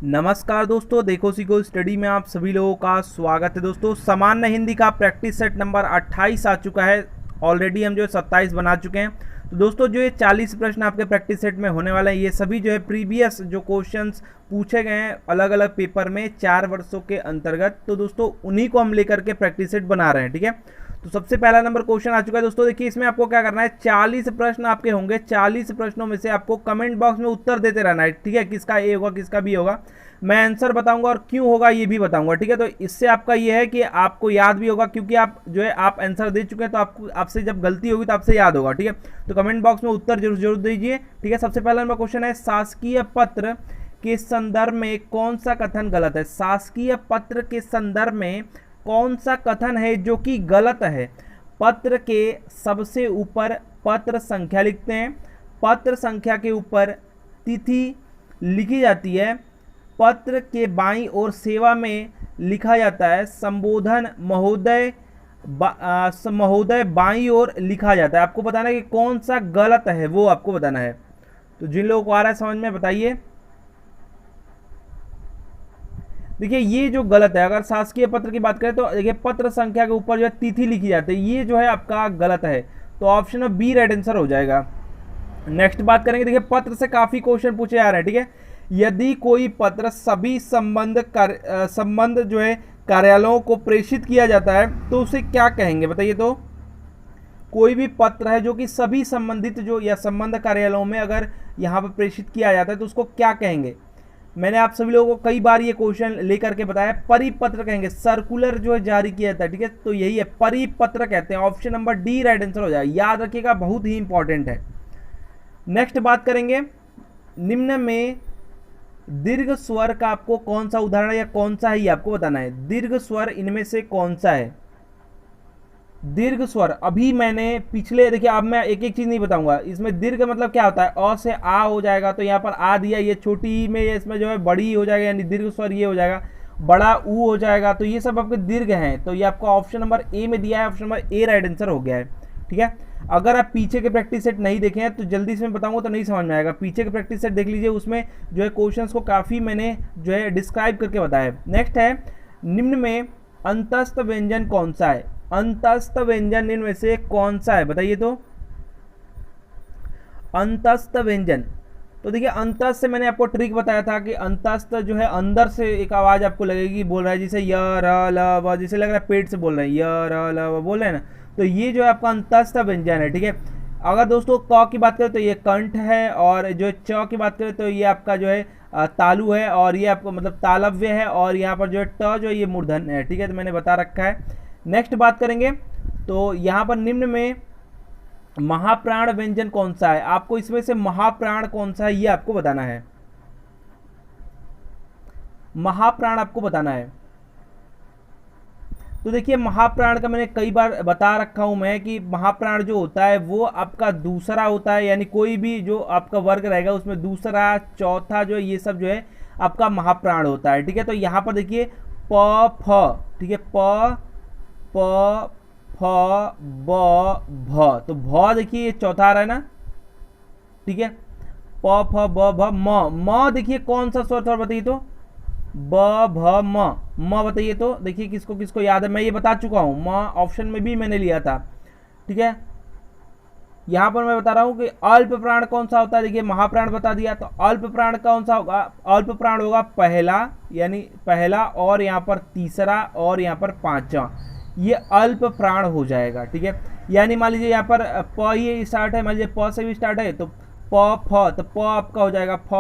नमस्कार दोस्तों, देखो सीखो स्टडी में आप सभी लोगों का स्वागत है। दोस्तों, सामान्य हिंदी का प्रैक्टिस सेट नंबर 28 आ चुका है। ऑलरेडी हम जो है 27 बना चुके हैं। तो दोस्तों, जो ये 40 प्रश्न आपके प्रैक्टिस सेट में होने वाले हैं, ये सभी जो है प्रीवियस जो क्वेश्चंस पूछे गए हैं अलग अलग पेपर में 4 वर्षों के अंतर्गत, तो दोस्तों उन्हीं को हम लेकर के प्रैक्टिस सेट बना रहे हैं। ठीक है, तो सबसे पहला नंबर क्वेश्चन आ चुका है। दोस्तों देखिए, इसमें आपको क्या करना है, 40 प्रश्न आपके होंगे। 40 प्रश्नों में से आपको कमेंट बॉक्स में उत्तर देते रहना है। ठीक है, किसका ए होगा किसका बी होगा, मैं आंसर बताऊंगा और क्यों होगा ये भी बताऊंगा। ठीक है, तो इससे आपका ये है कि आपको याद भी होगा, क्योंकि आप जो है आप आंसर दे चुके हैं, तो आपको आपसे जब गलती होगी तो आपसे याद होगा। ठीक है, तो कमेंट बॉक्स में उत्तर जरूर दीजिए। ठीक है, सबसे पहला नंबर क्वेश्चन है, शासकीय पत्र के संदर्भ में कौन सा कथन गलत है। शासकीय पत्र के संदर्भ में कौन सा कथन है जो कि गलत है। पत्र के सबसे ऊपर पत्र संख्या लिखते हैं, पत्र संख्या के ऊपर तिथि लिखी जाती है, पत्र के बाईं ओर सेवा में लिखा जाता है, संबोधन महोदय बाईं ओर लिखा जाता है। आपको बताना है कि कौन सा गलत है, वो आपको बताना है। तो जिन लोगों को आ रहा है समझ में बताइए। देखिए, ये जो गलत है, अगर शासकीय पत्र की बात करें तो देखिए पत्र संख्या के ऊपर जो है तिथि लिखी जाती है, ये जो है आपका गलत है। तो ऑप्शन में बी राइट आंसर हो जाएगा। नेक्स्ट बात करेंगे, देखिए पत्र से काफी क्वेश्चन पूछे जा रहे हैं। ठीक है, यदि कोई पत्र सभी संबंध जो है कार्यालयों को प्रेषित किया जाता है तो उसे क्या कहेंगे, बताइए। तो कोई भी पत्र है जो कि सभी संबंधित जो या संबंध कार्यालयों में अगर यहाँ पर प्रेषित किया जाता है तो उसको क्या कहेंगे। मैंने आप सभी लोगों को कई बार ये क्वेश्चन लेकर के बताया, परिपत्र कहेंगे। सर्कुलर जो है जारी किया जाता है, ठीक है, तो यही है, परिपत्र कहते हैं। Option number D right answer हो जाएगा, याद रखिएगा, बहुत ही इंपॉर्टेंट है। नेक्स्ट बात करेंगे, निम्न में दीर्घ स्वर का आपको कौन सा उदाहरण या कौन सा है ये आपको बताना है। दीर्घ स्वर इनमें से कौन सा है। दीर्घ स्वर अभी मैंने पिछले, देखिए अब मैं एक एक चीज नहीं बताऊंगा। इसमें दीर्घ मतलब क्या होता है, अ से आ हो जाएगा, तो यहाँ पर आ दिया, ये छोटी में इसमें जो है बड़ी हो जाएगा, यानी दीर्घ स्वर ये हो जाएगा, बड़ा ऊ हो जाएगा। तो ये सब आपके दीर्घ हैं, तो ये आपका ऑप्शन नंबर ए में दिया है, option number A right answer हो गया है। ठीक है, अगर आप पीछे के प्रैक्टिस सेट नहीं देखे हैं तो जल्दी से मैं बताऊंगा तो नहीं समझ में आएगा। पीछे के प्रैक्टिस सेट देख लीजिए, उसमें जो है क्वेश्चंस को काफ़ी मैंने जो है डिस्क्राइब करके बताया। नेक्स्ट है, निम्न में अंतस्थ व्यंजन कौन सा है। अंतस्थ व्यंजन निम्न में से कौन सा है, बताइए। तो अंतस्थ व्यंजन, तो देखिए अंतस्थ से मैंने आपको ट्रिक बताया था कि अंतस्थ जो है अंदर से एक आवाज़ आपको लगेगी, बोल रहा है जैसे य र ल व, जैसे लग रहा है पेट से बोल रहे हैं, य र ल व बोल रहे हैं ना, तो ये जो है आपका अंतस्थ व्यंजन है। ठीक है, अगर दोस्तों क की बात करें तो ये कंठ है, और जो च की बात करें तो ये आपका जो है तालु है, और ये आपको मतलब तालव्य है, और यहाँ पर जो है ट जो है ये मूर्धन है। ठीक है, तो मैंने बता रखा है। नेक्स्ट बात करेंगे, तो यहाँ पर निम्न में महाप्राण व्यंजन कौन सा है। आपको इसमें से महाप्राण कौन सा है ये आपको बताना है। महाप्राण आपको बताना है। तो देखिए महाप्राण का मैंने कई बार बता रखा हूं मैं कि महाप्राण जो होता है वो आपका दूसरा होता है, यानी कोई भी जो आपका वर्ग रहेगा उसमें दूसरा चौथा जो ये सब जो है आपका महाप्राण होता है। ठीक है, तो यहाँ पर देखिए प फ, ठीक है, प फ ब भ, तो भ देखिए ये चौथा आ रहा है ना। ठीक है, प फ ब भ म देखिए कौन सा स्वर था बताइए। तो ब भ म बताइए। तो देखिए किसको किसको याद है, मैं ये बता चुका हूँ, म ऑप्शन में भी मैंने लिया था। ठीक है, यहाँ पर मैं बता रहा हूँ कि अल्प प्राण कौन सा होता है। देखिए महाप्राण बता दिया, तो अल्प प्राण कौन सा होगा। अल्प प्राण होगा पहला, यानी पहला, और यहाँ पर तीसरा, और यहाँ पर पांचवा, ये अल्प प्राण हो जाएगा। ठीक है, यानी मान लीजिए यहाँ पर प ये स्टार्ट है, मान लीजिए प से भी स्टार्ट है, तो प फ, तो प आपका हो जाएगा फ,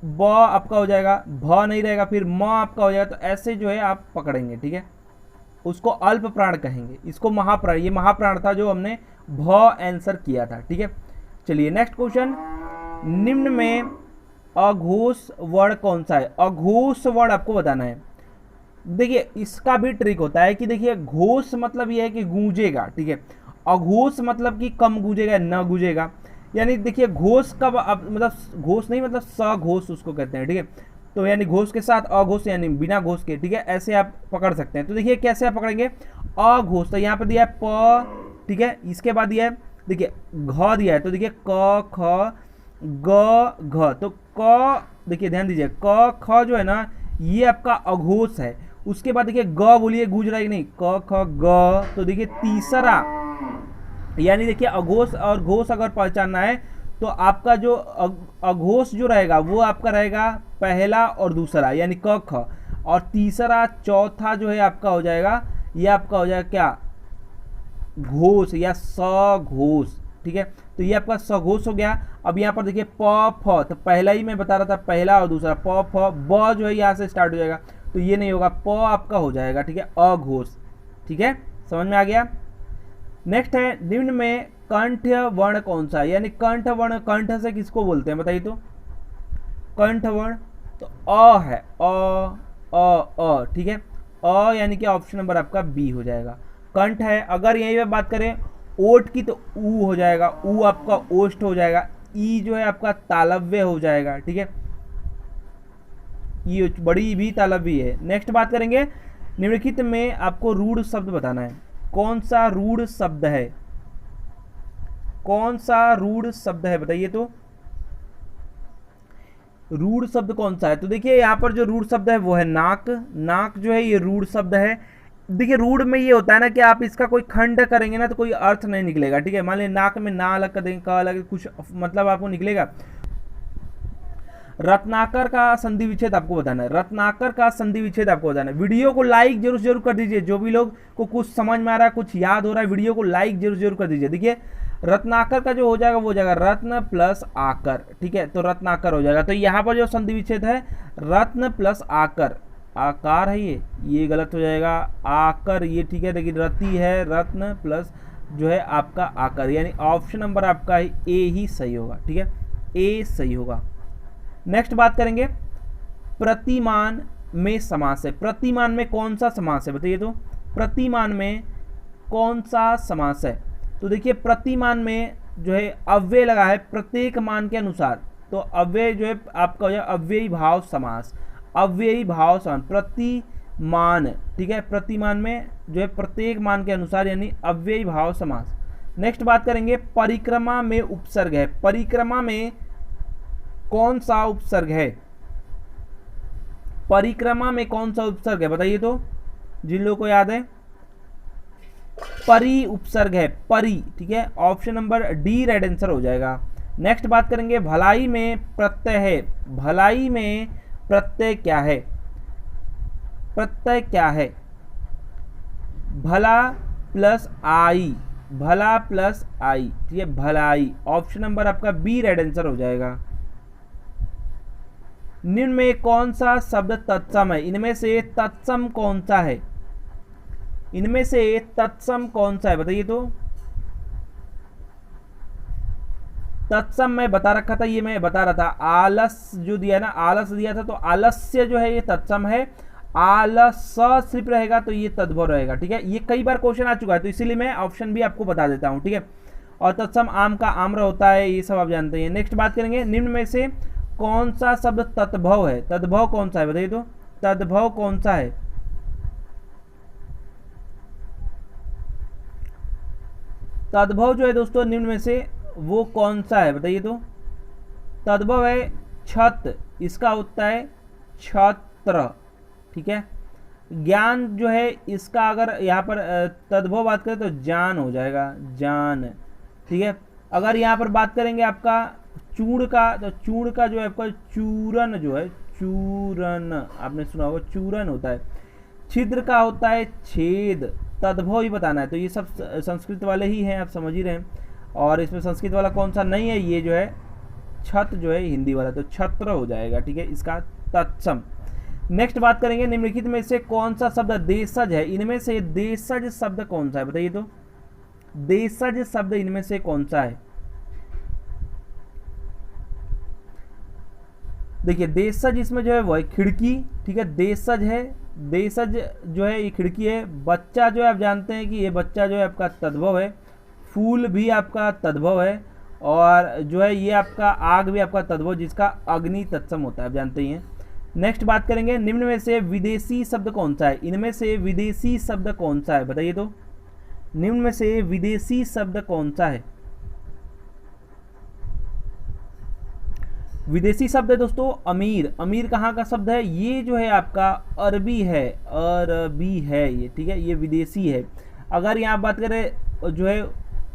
ब आपका हो जाएगा, भ नहीं रहेगा, फिर म आपका हो जाएगा। तो ऐसे जो है आप पकड़ेंगे। ठीक है, उसको अल्प प्राण कहेंगे, इसको महाप्राण, ये महाप्राण था जो हमने भ आंसर किया था। ठीक है, चलिए नेक्स्ट क्वेश्चन, निम्न में अघोष वर्ण कौन सा है। अघोष वर्ण आपको बताना है। देखिए इसका भी ट्रिक होता है कि देखिए घोष मतलब यह है कि गूंजेगा। ठीक है, अघोष मतलब कि कम गूंजेगा, न गूंजेगा, यानी देखिए घोष कब मतलब घोष नहीं, मतलब सघोष उसको कहते हैं। ठीक है, तो यानी घोष के साथ अघोष यानी बिना घोष के। ठीक है, ऐसे आप पकड़ सकते हैं। तो देखिए कैसे आप पकड़ेंगे, अघोष, तो यहाँ पर दिया है प, ठीक है, इसके बाद दिया है देखिए घ दिया है, तो देखिए क ख ग घ, तो क देखिए ध्यान दीजिए, क ख जो है ना ये आपका अघोष है। उसके बाद देखिए ग बोलिए, गूंज रहा है कि नहीं, क ख ग। तो देखिए तीसरा, यानी देखिए अघोष और घोष अगर पहचानना है तो आपका जो अघोष जो रहेगा वो आपका रहेगा पहला और दूसरा, यानी क ख, और तीसरा चौथा जो है आपका हो जाएगा, ये आपका हो जाएगा क्या, घोष या सघोष। ठीक है, तो ये आपका सघोष हो गया। अब यहाँ पर देखिए प फ, तो पहला ही मैं बता रहा था, पहला और दूसरा, प फ, ब जो है यहाँ से स्टार्ट हो जाएगा, तो ये नहीं होगा, प आपका हो जाएगा। ठीक है, अघोष। ठीक है, समझ में आ गया। नेक्स्ट है, निम्न में कंठ वर्ण कौन सा है, यानी कंठ वर्ण, कंठ से किसको बोलते हैं बताइए तो, कंठ वर्ण तो अ है, अ। ठीक है, अ यानी कि ऑप्शन नंबर आपका बी हो जाएगा, कंठ है। अगर यही पे बात करें ओठ की तो ऊ हो जाएगा, ऊ आपका ओष्ठ हो जाएगा, ई जो है आपका तालव्य हो जाएगा। ठीक है, ई बड़ी भी तालव्य है। नेक्स्ट बात करेंगे, निम्नलिखित में आपको रूढ़ शब्द बताना है, कौन सा रूढ़ शब्द है, कौन सा रूढ़ शब्द है बताइए तो, रूढ़ शब्द कौन सा है। तो देखिए यहाँ पर जो रूढ़ शब्द है वो है नाक, नाक जो है ये रूढ़ शब्द है। देखिए रूढ़ में ये होता है ना कि आप इसका कोई खंड करेंगे ना तो कोई अर्थ नहीं निकलेगा। ठीक है, मान लीजिए नाक में ना अलग कर देंगे, का अलग, कुछ मतलब आपको निकलेगा। रत्नाकर का संधि विच्छेद आपको बताना है, रत्नाकर का संधि विच्छेद आपको बताना है। वीडियो को लाइक जरूर कर दीजिए, जो भी लोग को कुछ समझ में आ रहा है, कुछ याद हो रहा है, वीडियो को लाइक जरूर कर दीजिए। देखिए रत्नाकर का जो हो जाएगा वो हो जाएगा रत्न प्लस आकर। ठीक है, तो रत्नाकर हो जाएगा। तो यहाँ पर जो संधि विच्छेद है रत्न प्लस आकर, आकार है ये गलत हो जाएगा, आकर ये ठीक है, लेकिन रति है, रत्न प्लस जो है आपका आकर, यानी ऑप्शन नंबर आपका ए ही सही होगा। ठीक है, ए सही होगा। नेक्स्ट बात करेंगे, प्रतिमान में समास है, प्रतिमान में कौन सा समास है बताइए तो, प्रतिमान में कौन सा समास है। तो देखिए प्रतिमान में जो है अव्यय लगा है प्रत्येक मान के अनुसार, तो अव्यय जो है आपका हो जाए अव्ययी भाव समास, अव्ययी भाव समास, प्रतिमान। ठीक है, प्रतिमान में जो है प्रत्येक मान के अनुसार, यानी अव्ययी भाव समास। नेक्स्ट बात करेंगे, परिक्रमा में उपसर्ग है, परिक्रमा में कौन सा उपसर्ग है, परिक्रमा में कौन सा उपसर्ग है बताइए तो, जिन लोगों को याद है, परि उपसर्ग है, परि। ठीक है, option number D right answer हो जाएगा। नेक्स्ट बात करेंगे, भलाई में प्रत्यय है, भलाई में प्रत्यय क्या है, प्रत्यय क्या है, भला प्लस आई, भला प्लस आई। ठीक है, भलाई, ऑप्शन नंबर आपका बी राइट आंसर हो जाएगा। निम्न में कौन सा शब्द तत्सम है, इनमें से तत्सम कौन सा है, इनमें से तत्सम कौन सा है बताइए तो, तत्सम मैं बता रखा था, ये मैं बता रहा था, आलस जो दिया ना, आलस दिया था, तो आलस्य जो है ये तत्सम है, आलस सिर्फ रहेगा तो ये तद्भव रहेगा। ठीक है, ये कई बार क्वेश्चन आ चुका है, तो इसीलिए मैं ऑप्शन भी आपको बता देता हूँ। ठीक है, और तत्सम आम का आम्र होता है, ये सब आप जानते हैं। नेक्स्ट बात करेंगे, निम्न में से कौन सा शब्द तद्भव है, तद्भव कौन सा है बताइए तो, तद्भव कौन सा है, तद्भव जो है दोस्तों निम्न में से वो कौन सा है बताइए तो, तद्भव है छत, इसका होता है छत्र। ठीक है, ज्ञान जो है इसका अगर यहाँ पर तद्भव बात करें तो जान हो जाएगा, जान। ठीक है, अगर यहाँ पर बात करेंगे आपका चूर्ण का, तो चूर्ण का जो है आपका चूरन जो है, चूरन आपने सुना होगा, चूरन होता है। छिद्र का होता है छेद, तद्भव ही बताना है। तो ये सब संस्कृत वाले ही हैं, आप समझ ही रहे हैं। और इसमें संस्कृत वाला कौन सा नहीं है, ये जो है छत जो है हिंदी वाला, तो छत्र हो जाएगा। ठीक है, इसका तत्सम। नेक्स्ट बात करेंगे, निम्नलिखित में से कौन सा शब्द देशज है, इनमें से देशज शब्द कौन सा है बताइए तो, देशज शब्द इनमें से कौन सा है। देखिए देशज इसमें जो है वो है खिड़की। ठीक है, देशज है, देशज जो है ये खिड़की है। बच्चा जो है आप जानते हैं कि ये बच्चा जो है आपका तद्भव है, फूल भी आपका तद्भव है, और जो है ये आपका आग भी आपका तद्भव, जिसका अग्नि तत्सम होता है, आप जानते ही हैं। नेक्स्ट बात करेंगे, निम्न में से विदेशी शब्द कौन सा है, इनमें से विदेशी शब्द कौन सा है बताइए तो, निम्न में से विदेशी शब्द कौन सा है। विदेशी शब्द है दोस्तों अमीर। अमीर कहाँ का शब्द है? ये जो है आपका अरबी है, अरबी है ये, ठीक है, ये विदेशी है। अगर यहाँ बात करें जो है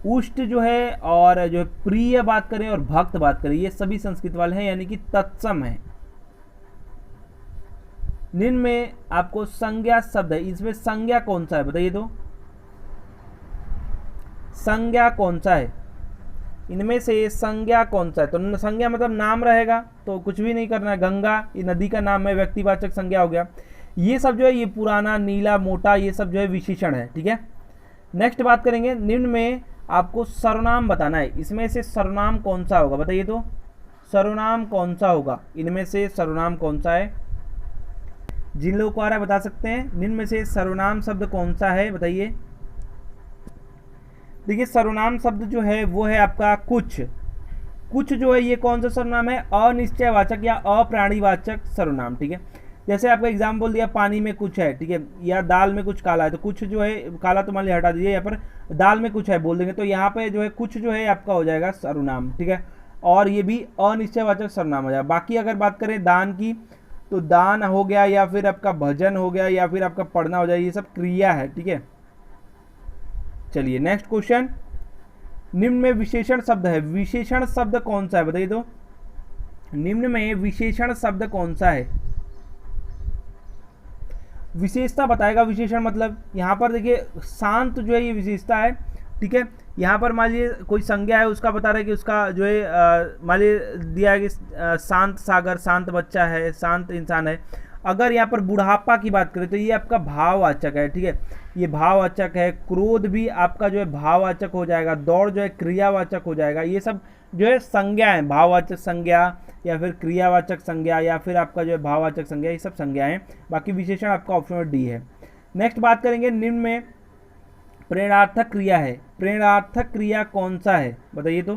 उष्ट जो है और जो है प्रिय बात करें और भक्त बात करें, ये सभी संस्कृत वाले हैं, यानी कि तत्सम है। निम्न में आपको संज्ञा शब्द है, इसमें संज्ञा कौन सा है बताइए तो, संज्ञा कौन सा है इनमें से, संज्ञा कौन सा है? तो संज्ञा मतलब नाम रहेगा, तो कुछ भी नहीं करना है। गंगा ये नदी का नाम है, व्यक्तिवाचक संज्ञा हो गया। ये सब जो है ये पुराना, नीला, मोटा, ये सब जो है विशेषण है, ठीक है। नेक्स्ट बात करेंगे, निम्न में आपको सर्वनाम बताना है, इसमें से सर्वनाम कौन सा होगा बताइए तो, सर्वनाम कौन सा होगा इनमें से, सर्वनाम कौन सा है? जिन लोगों को आ रहा है बता सकते हैं, निम्न में से सर्वनाम शब्द कौन सा है बताइए। देखिए सर्वनाम शब्द जो है वो है आपका कुछ। कुछ जो है ये कौन सा सर्वनाम है? अनिश्चयवाचक या अप्राणीवाचक सर्वनाम, ठीक है। जैसे आपका एग्जाम्पल दिया, पानी में कुछ है, ठीक है, या दाल में कुछ काला है, तो कुछ जो है काला तो मान लिया हटा दीजिए, यहाँ पर दाल में कुछ है बोल देंगे, तो यहाँ पे जो है कुछ जो है आपका हो जाएगा सर्वनाम, ठीक है, और ये भी अनिश्चयवाचक सर्वनाम हो जाएगा। बाकी अगर बात करें दान की, तो दान हो गया, या फिर आपका भजन हो गया, या फिर आपका पढ़ना हो जाए, ये सब क्रिया है, ठीक है। चलिए नेक्स्ट क्वेश्चन, निम्न में विशेषण शब्द है, विशेषण शब्द कौन सा है बताइए तो, निम्न में विशेषण शब्द कौन सा है? विशेषता बताएगा विशेषण, मतलब यहाँ पर देखिए शांत जो है ये विशेषता है, ठीक है। यहाँ पर मान लीजिए कोई संज्ञा है, उसका बता रहा है कि उसका जो है मान लीजिए दिया है कि शांत सागर, शांत बच्चा है, शांत इंसान है। अगर यहाँ पर बुढ़ापा की बात करें तो ये आपका भाववाचक है, ठीक है, ये भाववाचक है। क्रोध भी आपका जो है भाववाचक हो जाएगा, दौड़ जो है क्रियावाचक हो जाएगा। ये सब जो है संज्ञा है, भाववाचक संज्ञा या फिर क्रियावाचक संज्ञा या फिर आपका जो है भाववाचक संज्ञा, ये सब संज्ञाएं। बाकी विशेषण आपका ऑप्शन में डी है। नेक्स्ट बात करेंगे, निम्न में प्रेरणार्थक क्रिया है, प्रेरणार्थक क्रिया कौन सा है बताइए तो,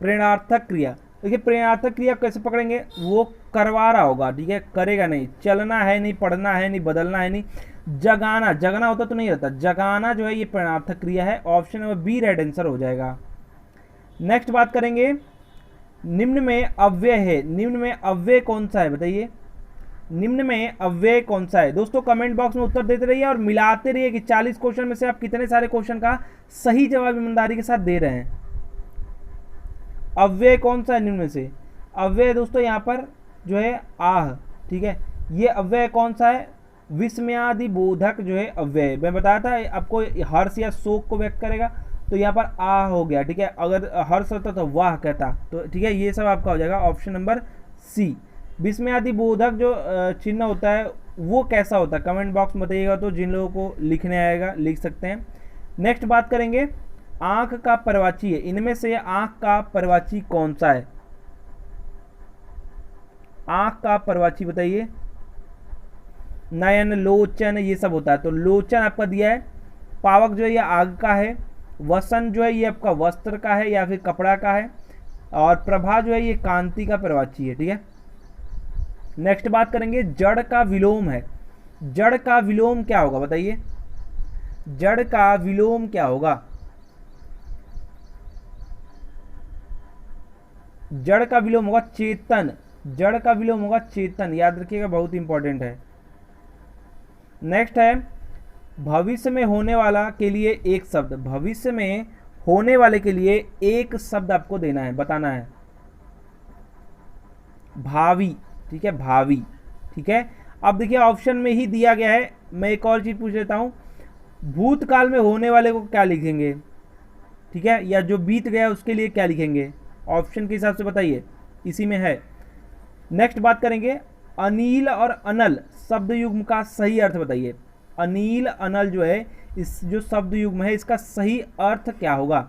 प्रेरणार्थक क्रिया। देखिए प्रेरणार्थक क्रिया कैसे पकड़ेंगे, वो करवा रहा होगा, ठीक है, करेगा नहीं, चलना है नहीं, पढ़ना है नहीं, बदलना है नहीं, जगाना, जगना होता तो नहीं रहता, जगाना जो है ये प्रेरणार्थक क्रिया है। Option number B right answer हो जाएगा। नेक्स्ट बात करेंगे, निम्न में अव्यय है, निम्न में अव्यय कौन सा है बताइए, निम्न में अव्यय कौन सा है? दोस्तों कमेंट बॉक्स में उत्तर देते रहिए और मिलाते रहिए कि 40 क्वेश्चन में से आप कितने सारे क्वेश्चन का सही जवाब ईमानदारी के साथ दे रहे हैं। अव्यय कौन सा है निम्न में से? अव्यय दोस्तों यहाँ पर जो है आह, ठीक है, ये अव्यय कौन सा है? विस्मयादि बोधक जो है अव्यय, मैं बताया था आपको हर्ष या शोक को व्यक्त करेगा, तो यहाँ पर आ हो गया, ठीक है। अगर हर्ष होता तो वाह कहता, तो ठीक है, ये सब आपका हो जाएगा ऑप्शन नंबर सी। विस्मयादि बोधक जो चिन्ह होता है वो कैसा होता है, कमेंट बॉक्स में बताइएगा, तो जिन लोगों को लिखने आएगा लिख सकते हैं। नेक्स्ट बात करेंगे, आंख का पर्वाची है, इनमें से आंख का पर्वाची कौन सा है? आंख का पर्वाची बताइए। नयन, लोचन, ये सब होता है, तो लोचन आपका दिया है। पावक जो है ये आग का है, वसन जो है ये आपका वस्त्र का है या फिर कपड़ा का है, और प्रभा जो है ये कांति का पर्वाची है, ठीक है। नेक्स्ट बात करेंगे, जड़ का विलोम है, जड़ का विलोम क्या होगा बताइए, जड़ का विलोम क्या होगा? जड़ का विलोम होगा चेतन, जड़ का विलोम होगा चेतन, याद रखिएगा, बहुत इंपॉर्टेंट है। नेक्स्ट है, भविष्य में होने वाला के लिए एक शब्द, भविष्य में होने वाले के लिए एक शब्द आपको देना है, बताना है। भावी, ठीक है, भावी, ठीक है। अब देखिए ऑप्शन में ही दिया गया है, मैं एक और चीज पूछ लेता हूं, भूतकाल में होने वाले को क्या लिखेंगे, ठीक है, या जो बीत गया उसके लिए क्या लिखेंगे? ऑप्शन के हिसाब से बताइए, इसी में है। नेक्स्ट बात करेंगे, अनिल और अनल शब्द युग्म का सही अर्थ बताइए। अनिल अनल जो है इस जो शब्द युग्म है इसका सही अर्थ क्या होगा?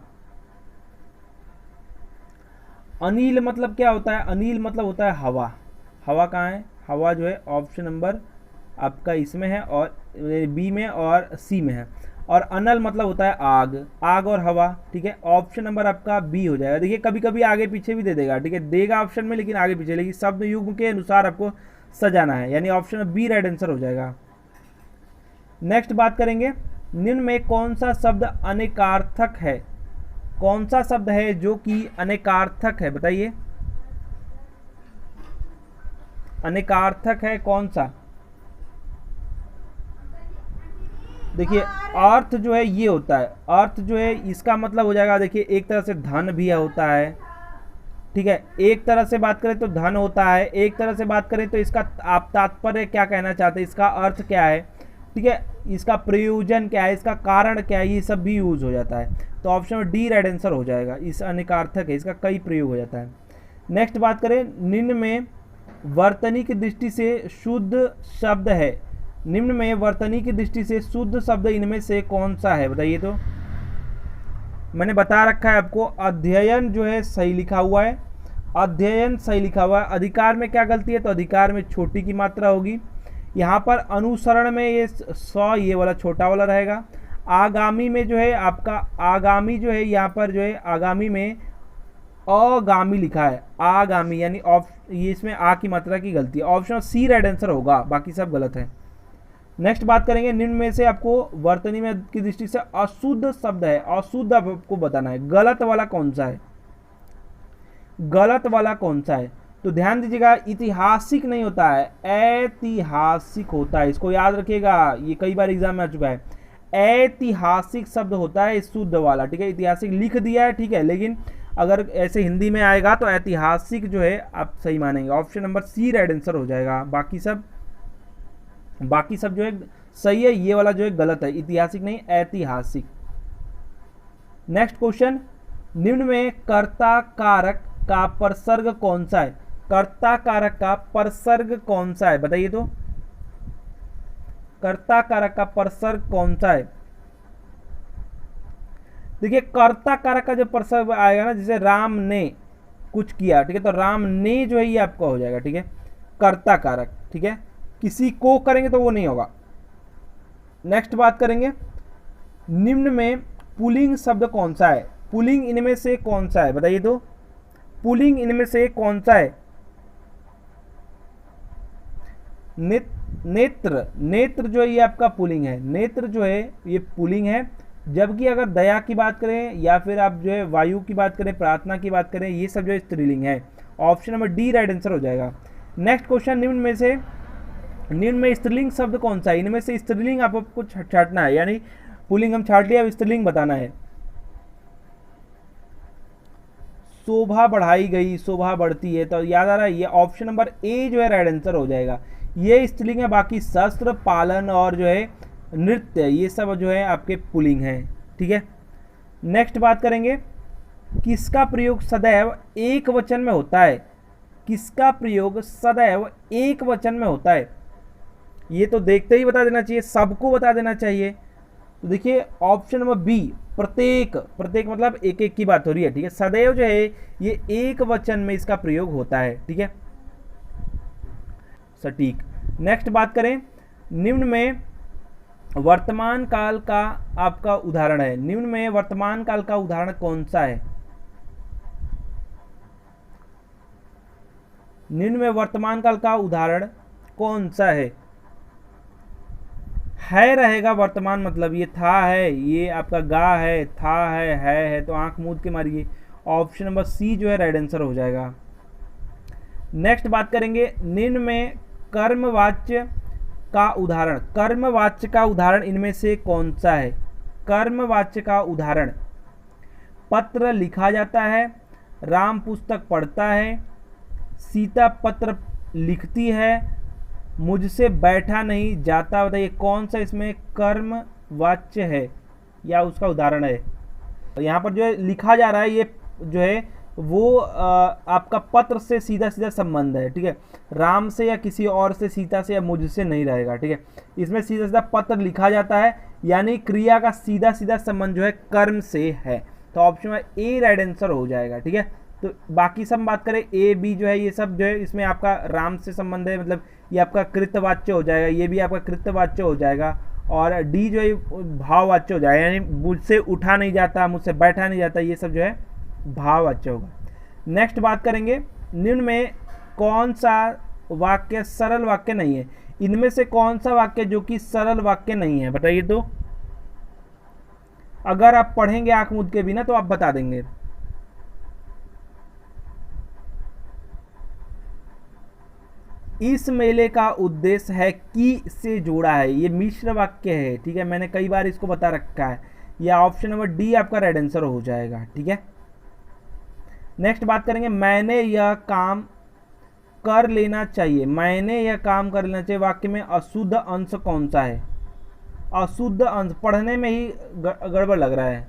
अनिल मतलब क्या होता है? अनिल मतलब होता है हवा, हवा कहाँ है? हवा जो है ऑप्शन नंबर आपका इसमें है और बी में और सी में है। और अनल मतलब होता है आग, आग और हवा, ठीक है, ऑप्शन नंबर आपका बी हो जाएगा। देखिए कभी कभी आगे पीछे भी दे देगा, ठीक है, देगा ऑप्शन में लेकिन आगे पीछे, लेकिन शब्द युग्म के अनुसार आपको सजाना है, यानी ऑप्शन बी राइट आंसर हो जाएगा। नेक्स्ट बात करेंगे, निम्न में कौन सा शब्द अनेकार्थक है? कौन सा शब्द है जो कि अनेकार्थक है बताइए? अनेकार्थक है कौन सा? देखिए अर्थ जो है ये होता है, अर्थ जो है इसका मतलब हो जाएगा, देखिए एक तरह से धन भी होता है, ठीक है, एक तरह से बात करें तो धन होता है, एक तरह से बात करें तो इसका आप तात्पर्य क्या कहना चाहते हैं, इसका अर्थ क्या है, ठीक है, इसका प्रयोजन क्या है, इसका कारण क्या है, ये सब भी यूज हो जाता है। तो ऑप्शन में डी राइट आंसर हो जाएगा। इस अनेकार्थक है, इसका कई प्रयोग हो जाता है। नेक्स्ट बात करें, निम्न में वर्तनी की दृष्टि से शुद्ध शब्द है, निम्न में वर्तनी की दृष्टि से शुद्ध शब्द इनमें से कौन सा है, बताइए। तो मैंने बता रखा है आपको, अध्ययन जो है सही लिखा हुआ है, अध्ययन सही लिखा हुआ है। अधिकार में क्या गलती है, तो अधिकार में छोटी की मात्रा होगी। यहाँ पर अनुसरण में ये ये वाला छोटा वाला रहेगा। आगामी में जो है आपका, आगामी जो है यहाँ पर जो है आगामी में अगामी लिखा है, आगामी यानी ये इसमें आ की मात्रा की गलती है। ऑप्शन सी राइट आंसर होगा, बाकी सब गलत है। नेक्स्ट बात करेंगे, निम्न में से आपको वर्तनी में की दृष्टि से अशुद्ध शब्द है, अशुद्ध आपको बताना है, गलत वाला कौन सा है, गलत वाला कौन सा है। तो ध्यान दीजिएगा, ऐतिहासिक नहीं होता है, ऐतिहासिक होता है, इसको याद रखिएगा, ये कई बार एग्जाम में आ चुका है। ऐतिहासिक शब्द होता है शुद्ध वाला, ठीक है, ऐतिहासिक लिख दिया है, ठीक है, लेकिन अगर ऐसे हिंदी में आएगा तो ऐतिहासिक जो है आप सही मानेंगे। Option number C right answer हो जाएगा। बाकी सब जो है सही है, ये वाला जो है गलत है, ऐतिहासिक नहीं ऐतिहासिक। नेक्स्ट क्वेश्चन, निम्न में कर्ता कारक का परसर्ग कौन सा है, कर्ता कारक का परसर्ग कौन सा है, बताइए। तो कर्ता कारक का परसर्ग कौन सा है। देखिए कर्ता कारक का जो परसर्ग आएगा ना, जैसे राम ने कुछ किया, ठीक है, तो राम ने जो है ये आपका हो जाएगा, ठीक है, कर्ता कारक, ठीक है, किसी को करेंगे तो वो नहीं होगा। नेक्स्ट बात करेंगे, निम्न में पुल्लिंग शब्द कौन सा है, पुल्लिंग इनमें से कौन सा है, बताइए। तो पुल्लिंग इनमें से कौन सा है। नेत्र, नेत्र जो है ये आपका पुल्लिंग है, नेत्र जो है ये पुल्लिंग है। जबकि अगर दया की बात करें या फिर आप जो है वायु की बात करें, प्रार्थना की बात करें, ये सब जो है स्त्रीलिंग है। Option number D right answer हो जाएगा। नेक्स्ट क्वेश्चन, निम्न में स्त्रीलिंग शब्द कौन सा है, इनमें से स्त्रीलिंग आपको छांटना है, यानी पुल्लिंग हम छाट लिया, अब स्त्रीलिंग बताना है। शोभा बढ़ाई गई, शोभा बढ़ती है, तो याद आ रहा है, ये ऑप्शन नंबर ए जो है राइट आंसर हो जाएगा। ये स्त्रीलिंग है, बाकी शस्त्र, पालन और जो है नृत्य, ये सब जो है आपके पुल्लिंग हैं, ठीक है। नेक्स्ट बात करेंगे, किसका प्रयोग सदैव एक वचन में होता है, किसका प्रयोग सदैव एक वचन में होता है। ये तो देखते ही बता देना चाहिए, सबको बता देना चाहिए। तो देखिए ऑप्शन नंबर बी, प्रत्येक, प्रत्येक मतलब एक एक की बात हो रही है, ठीक है, सदैव जो है ये एक वचन में इसका प्रयोग होता है, ठीक है, सटीक। नेक्स्ट बात करें, निम्न में वर्तमान काल का आपका उदाहरण है, निम्न में वर्तमान काल का उदाहरण कौन सा है, निम्न में वर्तमान काल का उदाहरण कौन सा है रहेगा वर्तमान, मतलब ये था है, ये आपका गा है, था है, तो आंख मूंद के मारिए। ऑप्शन नंबर सी जो है राइट आंसर हो जाएगा। नेक्स्ट बात करेंगे, निम्न में कर्मवाच्य का उदाहरण, कर्मवाच्य का उदाहरण इनमें से कौन सा है, कर्मवाच्य का उदाहरण। पत्र लिखा जाता है, राम पुस्तक पढ़ता है, सीता पत्र लिखती है, मुझसे बैठा नहीं जाता, बताइए कौन सा इसमें कर्म वाच्य है या उसका उदाहरण है। तो यहाँ पर जो है लिखा जा रहा है, ये जो है वो आपका पत्र से सीधा सीधा संबंध है, ठीक है, राम से या किसी और से, सीता से या मुझसे नहीं रहेगा, ठीक है, इसमें सीधा सीधा पत्र लिखा जाता है, यानी क्रिया का सीधा सीधा संबंध जो है कर्म से है। तो ऑप्शन में ए राइट आंसर हो जाएगा, ठीक है। तो बाकी सब बात करें, ए बी जो है ये सब जो है इसमें आपका राम से संबंध है, मतलब ये आपका कृतवाच्य हो जाएगा, ये भी आपका कृतवाच्य हो जाएगा, और डी जो है भाववाच्य हो जाएगा, यानी मुझसे उठा नहीं जाता, मुझसे बैठा नहीं जाता, ये सब जो है भाववाच्य होगा। नेक्स्ट बात करेंगे, निम्न में कौन सा वाक्य सरल वाक्य नहीं है, इनमें से कौन सा वाक्य जो कि सरल वाक्य नहीं है, बताइए। तो अगर आप पढ़ेंगे आंख मूंद के बिना तो आप बता देंगे। इस मेले का उद्देश्य है कि से जोड़ा है, ये मिश्र वाक्य है, ठीक है, मैंने कई बार इसको बता रखा है। या ऑप्शन नंबर डी आपका राइट आंसर हो जाएगा, ठीक है। नेक्स्ट बात करेंगे, मैंने यह काम कर लेना चाहिए। मैंने यह काम कर लेना चाहिए वाक्य में अशुद्ध अंश कौन सा है? अशुद्ध अंश पढ़ने में ही गड़बड़ लग रहा है।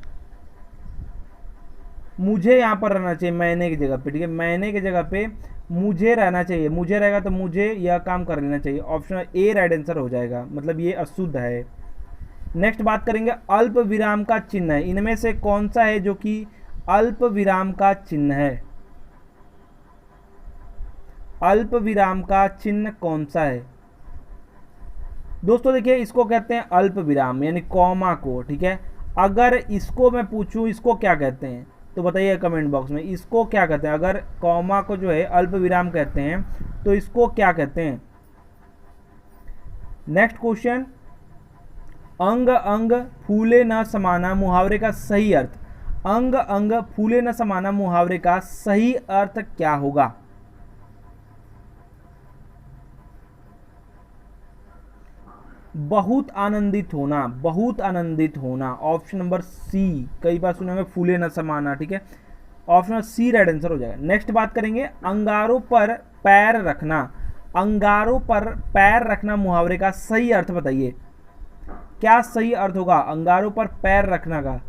मुझे यहाँ पर रहना चाहिए मैंने की जगह पे, ठीक है, मैंने की जगह पे मुझे रहना चाहिए। मुझे रहेगा तो मुझे यह काम कर लेना चाहिए। ऑप्शन ए राइट आंसर हो जाएगा, मतलब ये अशुद्ध है। नेक्स्ट बात करेंगे, अल्प विराम का चिन्ह है। इनमें से कौन सा है जो कि अल्प विराम का चिन्ह है? अल्प विराम का चिन्ह कौन सा है? दोस्तों देखिए, इसको कहते हैं अल्प विराम, यानी कॉमा को, ठीक है। अगर इसको मैं पूछूं इसको क्या कहते हैं तो बताइए कमेंट बॉक्स में, इसको क्या कहते हैं? अगर कॉमा को जो है अल्प विराम कहते हैं तो इसको क्या कहते हैं? नेक्स्ट क्वेश्चन, अंग अंग फूले न समाना मुहावरे का सही अर्थ। अंग अंग फूले न समाना मुहावरे का सही अर्थ क्या होगा? बहुत आनंदित होना, बहुत आनंदित होना। ऑप्शन नंबर सी, कई बार सुनेंगे फूले न समाना, ठीक है, ऑप्शन सी राइट आंसर हो जाएगा। नेक्स्ट बात करेंगे, अंगारों पर पैर रखना। अंगारों पर पैर रखना मुहावरे का सही अर्थ बताइए, क्या सही अर्थ होगा अंगारों पर पैर रखना का?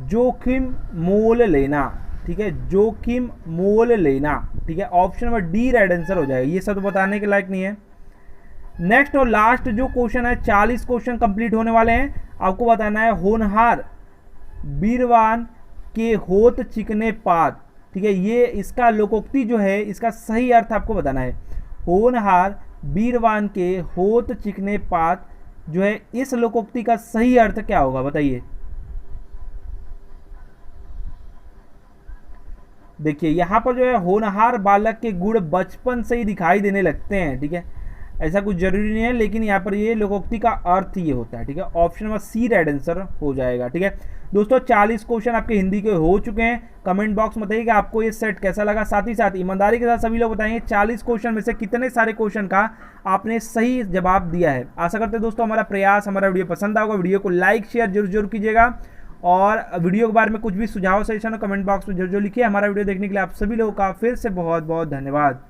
जोखिम मोल लेना, ठीक है, जोखिम मोल लेना, ठीक है, option number D right answer हो जाएगा। ये सब बताने के लायक नहीं है। नेक्स्ट और लास्ट जो क्वेश्चन है, 40 क्वेश्चन कंप्लीट होने वाले हैं। आपको बताना है, होनहार बीरवान के होत चिकने पात, ठीक है, ये इसका लोकोक्ति जो है इसका सही अर्थ आपको बताना है। होनहार बीरवान के होत चिकने पात जो है, इस लोकोक्ति का सही अर्थ क्या होगा बताइए। देखिए यहाँ पर जो है, होनहार बालक के गुण बचपन से ही दिखाई देने लगते हैं, ठीक है, ऐसा कुछ जरूरी नहीं है, लेकिन यहाँ पर ये लोकोक्ति का अर्थ ये होता है, ठीक है, option number C right answer हो जाएगा, ठीक है। दोस्तों 40 क्वेश्चन आपके हिंदी के हो चुके हैं। कमेंट बॉक्स में बताइए कि आपको ये सेट कैसा लगा। साथ ही साथ ईमानदारी के साथ सभी लोग बताएंगे 40 क्वेश्चन में से कितने सारे क्वेश्चन का आपने सही जवाब दिया है। आशा करते हैं दोस्तों हमारा प्रयास, हमारा वीडियो पसंद आएगा। वीडियो को लाइक शेयर जरूर कीजिएगा, और वीडियो के बारे में कुछ भी सुझाव सजेशन कमेंट बॉक्स में जरूर लिखिए। हमारा वीडियो देखने के लिए आप सभी लोगों का फिर से बहुत बहुत धन्यवाद।